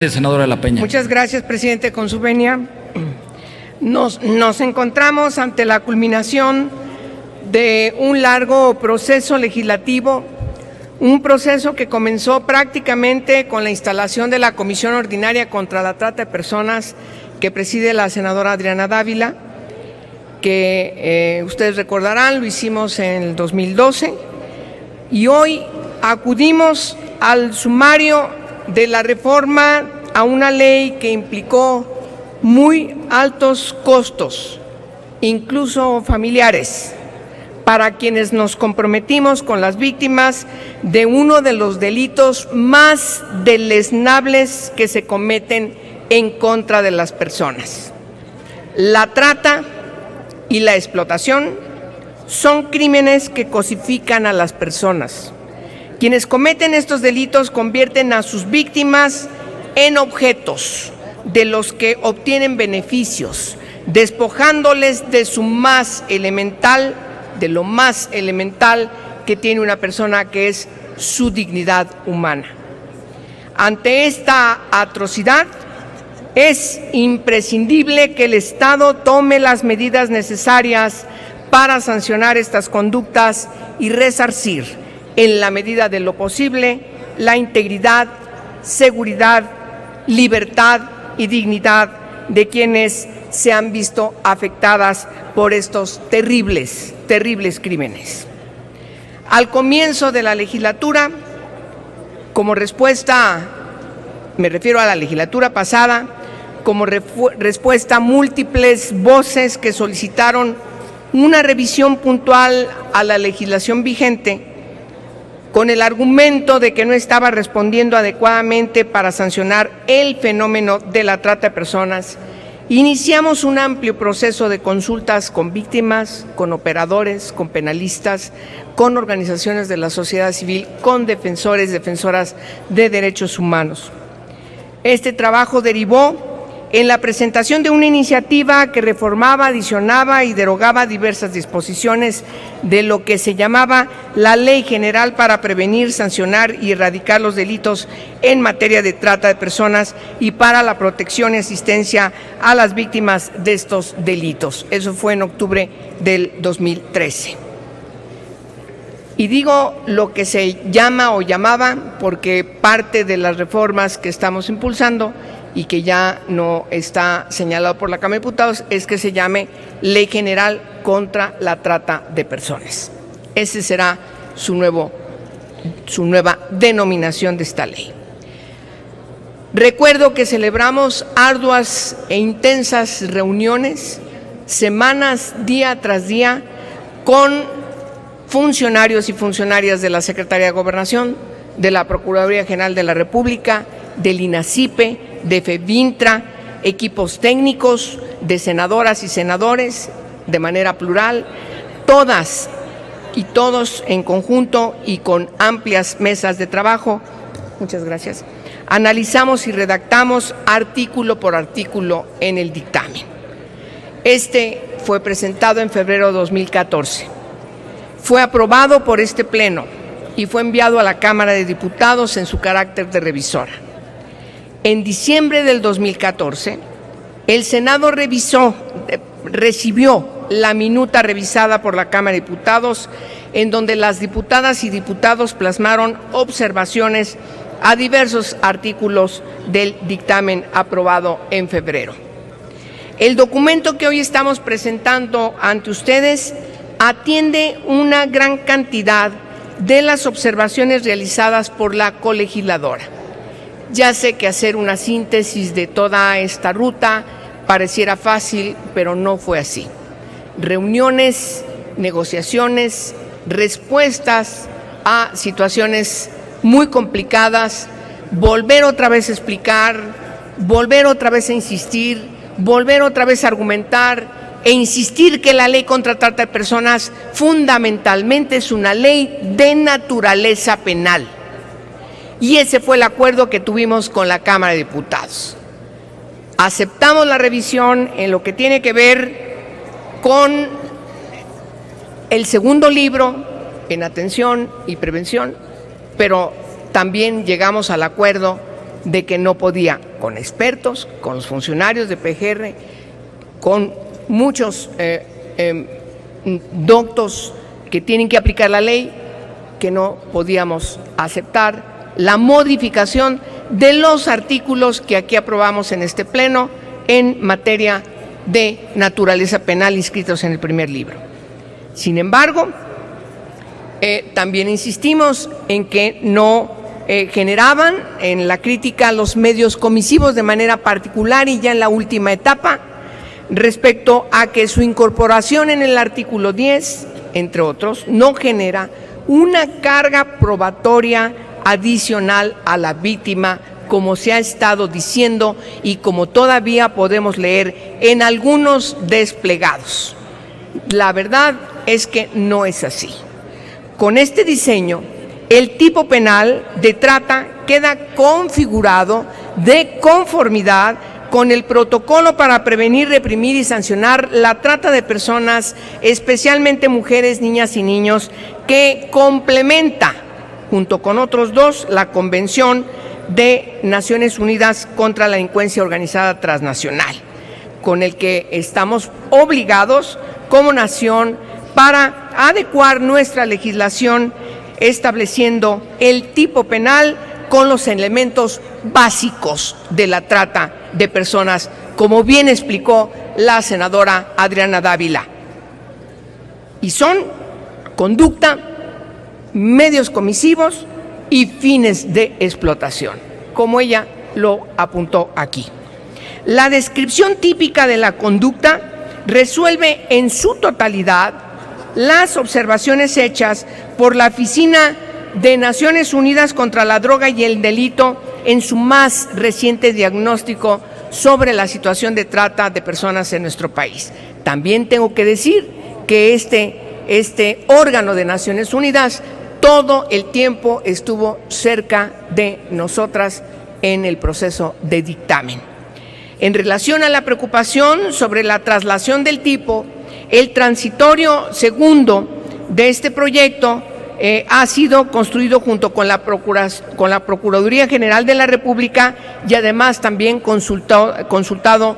Senadora de la Peña. Muchas gracias, presidente. Con su venia, nos encontramos ante la culminación de un largo proceso legislativo, un proceso que comenzó prácticamente con la instalación de la Comisión Ordinaria contra la Trata de Personas que preside la senadora Adriana Dávila, que ustedes recordarán, lo hicimos en el 2012, y hoy acudimos al sumario de la reforma a una ley que implicó muy altos costos, incluso familiares, para quienes nos comprometimos con las víctimas de uno de los delitos más deleznables que se cometen en contra de las personas. La trata y la explotación son crímenes que cosifican a las personas. Quienes cometen estos delitos convierten a sus víctimas en objetos de los que obtienen beneficios, despojándoles de lo más elemental que tiene una persona, que es su dignidad humana. Ante esta atrocidad, es imprescindible que el Estado tome las medidas necesarias para sancionar estas conductas y resarcir, en la medida de lo posible, la integridad, seguridad, libertad y dignidad de quienes se han visto afectadas por estos terribles crímenes. Al comienzo de la legislatura, como respuesta, me refiero a la legislatura pasada, como respuesta a múltiples voces que solicitaron una revisión puntual a la legislación vigente, con el argumento de que no estaba respondiendo adecuadamente para sancionar el fenómeno de la trata de personas, iniciamos un amplio proceso de consultas con víctimas, con operadores, con penalistas, con organizaciones de la sociedad civil, con defensores, defensoras de derechos humanos. Este trabajo derivó en la presentación de una iniciativa que reformaba, adicionaba y derogaba diversas disposiciones de lo que se llamaba la Ley General para prevenir, sancionar y erradicar los delitos en materia de trata de personas y para la protección y asistencia a las víctimas de estos delitos. Eso fue en octubre del 2013. Y digo lo que se llama o llamaba porque parte de las reformas que estamos impulsando y que ya no está señalado por la Cámara de Diputados es que se llame Ley General contra la Trata de Personas. Ese será su nueva denominación de esta ley. Recuerdo que celebramos arduas e intensas reuniones, semanas, día tras día, con funcionarios y funcionarias de la Secretaría de Gobernación, de la Procuraduría General de la República, del INACIPE, de FEBINTRA, equipos técnicos, de senadoras y senadores, de manera plural, todas y todos en conjunto y con amplias mesas de trabajo. Muchas gracias. Analizamos y redactamos artículo por artículo en el dictamen. Este fue presentado en febrero de 2014. Fue aprobado por este Pleno y fue enviado a la Cámara de Diputados en su carácter de revisora. En diciembre del 2014, el Senado recibió la minuta revisada por la Cámara de Diputados, en donde las diputadas y diputados plasmaron observaciones a diversos artículos del dictamen aprobado en febrero. El documento que hoy estamos presentando ante ustedes atiende una gran cantidad de las observaciones realizadas por la colegisladora. Ya sé que hacer una síntesis de toda esta ruta pareciera fácil, pero no fue así. Reuniones, negociaciones, respuestas a situaciones muy complicadas, volver otra vez a explicar, volver otra vez a insistir, volver otra vez a argumentar e insistir que la ley contra trata de personas fundamentalmente es una ley de naturaleza penal. Y ese fue el acuerdo que tuvimos con la Cámara de Diputados. Aceptamos la revisión en lo que tiene que ver con el segundo libro en atención y prevención, pero también llegamos al acuerdo de que no podía, con expertos, con los funcionarios de PGR, con muchos doctos que tienen que aplicar la ley, que no podíamos aceptar la modificación de los artículos que aquí aprobamos en este pleno en materia de naturaleza penal inscritos en el primer libro. Sin embargo, también insistimos en que no generaban en la crítica los medios comisivos de manera particular y ya en la última etapa respecto a que su incorporación en el artículo 10, entre otros, no genera una carga probatoria adicional a la víctima, como se ha estado diciendo y como todavía podemos leer en algunos desplegados. La verdad es que no es así. Con este diseño, el tipo penal de trata queda configurado de conformidad con el protocolo para prevenir, reprimir y sancionar la trata de personas, especialmente mujeres, niñas y niños, que complementa, junto con otros dos, la Convención de Naciones Unidas contra la Delincuencia Organizada Transnacional, con el que estamos obligados como nación para adecuar nuestra legislación estableciendo el tipo penal con los elementos básicos de la trata de personas, como bien explicó la senadora Adriana Dávila. Y son conducta, medios comisivos y fines de explotación, como ella lo apuntó aquí. La descripción típica de la conducta resuelve en su totalidad las observaciones hechas por la Oficina de Naciones Unidas contra la Droga y el Delito en su más reciente diagnóstico sobre la situación de trata de personas en nuestro país. También tengo que decir que este órgano de Naciones Unidas todo el tiempo estuvo cerca de nosotras en el proceso de dictamen. En relación a la preocupación sobre la traslación del tipo, el transitorio segundo de este proyecto ha sido construido junto con la Procuraduría General de la República y además también consultado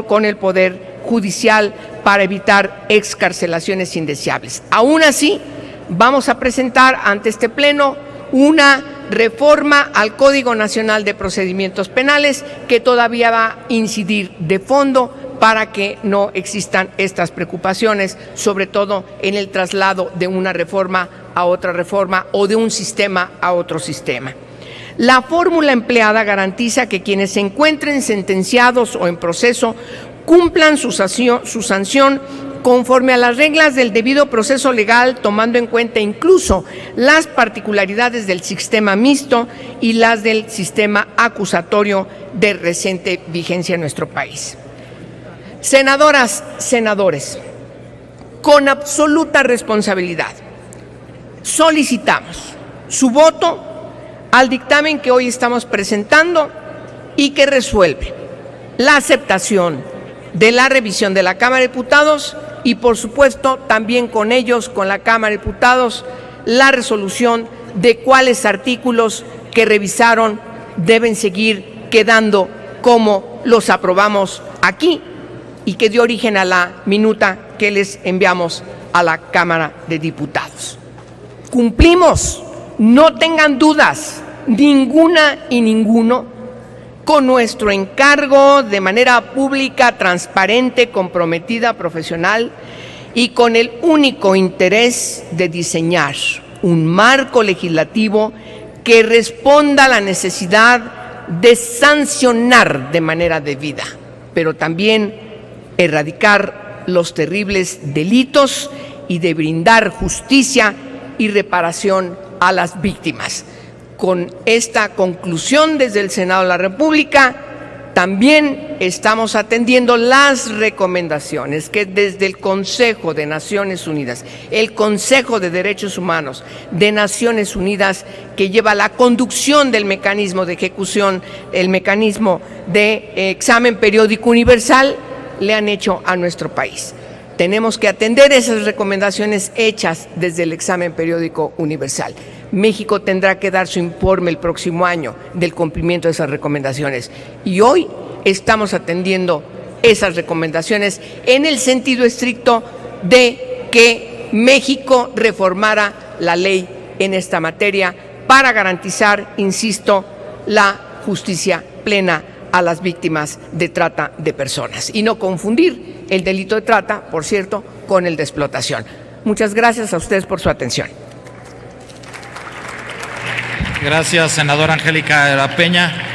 con el Poder Judicial para evitar excarcelaciones indeseables. Aún así, vamos a presentar ante este Pleno una reforma al Código Nacional de Procedimientos Penales que todavía va a incidir de fondo para que no existan estas preocupaciones, sobre todo en el traslado de una reforma a otra reforma o de un sistema a otro sistema. La fórmula empleada garantiza que quienes se encuentren sentenciados o en proceso cumplan su sanción conforme a las reglas del debido proceso legal, tomando en cuenta incluso las particularidades del sistema mixto y las del sistema acusatorio de reciente vigencia en nuestro país. Senadoras, senadores, con absoluta responsabilidad, solicitamos su voto al dictamen que hoy estamos presentando y que resuelve la aceptación de la revisión de la Cámara de Diputados y, por supuesto, también con ellos, con la Cámara de Diputados, la resolución de cuáles artículos que revisaron deben seguir quedando como los aprobamos aquí y que dio origen a la minuta que les enviamos a la Cámara de Diputados. Cumplimos, no tengan dudas, ninguna y ninguno, con nuestro encargo de manera pública, transparente, comprometida, profesional y con el único interés de diseñar un marco legislativo que responda a la necesidad de sancionar de manera debida, pero también erradicar los terribles delitos y de brindar justicia y reparación a las víctimas. Con esta conclusión desde el Senado de la República, también estamos atendiendo las recomendaciones que desde el Consejo de Naciones Unidas, el Consejo de Derechos Humanos de Naciones Unidas, que lleva la conducción del mecanismo de ejecución, el mecanismo de examen periódico universal, le han hecho a nuestro país. Tenemos que atender esas recomendaciones hechas desde el examen periódico universal. México tendrá que dar su informe el próximo año del cumplimiento de esas recomendaciones. Y hoy estamos atendiendo esas recomendaciones en el sentido estricto de que México reformara la ley en esta materia para garantizar, insisto, la justicia plena a las víctimas de trata de personas y no confundir el delito de trata, por cierto, con el de explotación. Muchas gracias a ustedes por su atención. Gracias, senadora Angélica de la Peña.